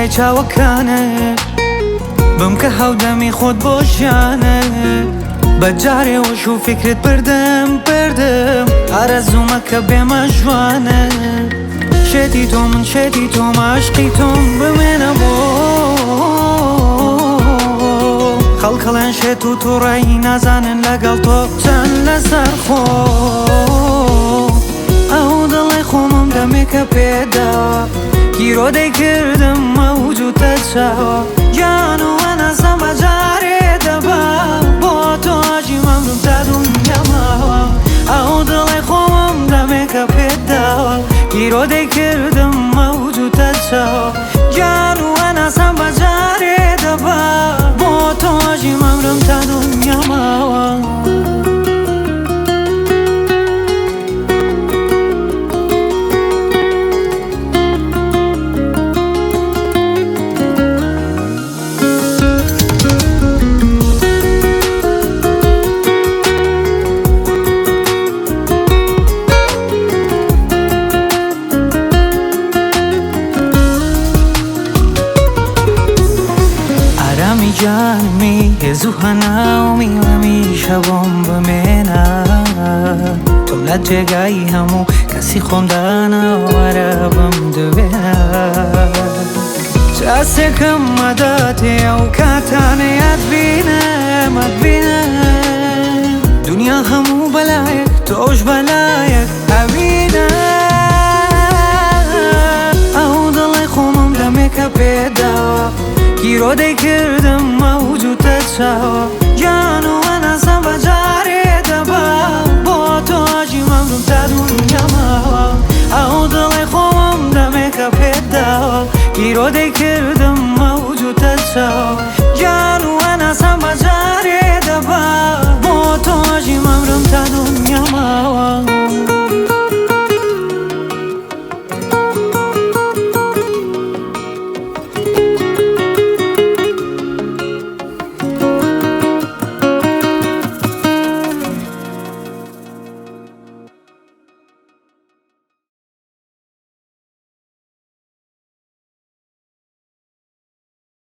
لای چاوەکانە بم کە هەودەمی خۆت بۆ ژیانە بەجارێوەش و فکرت بردم ئارەزوومە کە بێمە جوانە شێتی تۆ من شێتی تۆ عاشقی تۆم بمێنە بۆ خەڵکەڵێن شێت و تووڕایی نازانن لەگەڵ تۆ چەند لەسەر خۆ ئەو دڵی خۆمم دەمێکە پێداوە گیرۆ دەیکردم مەوجودتە چاوە گیان و وەنەزەم بەجارێ دەبا بۆ تۆ ئاژی مەمرم تا دونیا ماوە ئەو دڵی خۆمم دەمێکە پێداوە گیرۆ دەیکردم مەوجودتە چاوە گیان و وەنەزەم بەجارێ دەبا بۆ تۆ ئاژی مەمرم تا دونیا ماوە جانمی هزو هناومی همیشه بۆم بمێنە تۆم لە جێگای هەموو کەسی خۆم داناوەرە بم دوێنە چاسێکم مەداتێ ئەو کاتانەیەت بینە دنیا هەموو بەلایەک تۆش بەلایەک ئەبینە ئەو دڵی خۆمم دەمێکە پێداوە گیرۆ دەیکردم مەوجودتە چاوە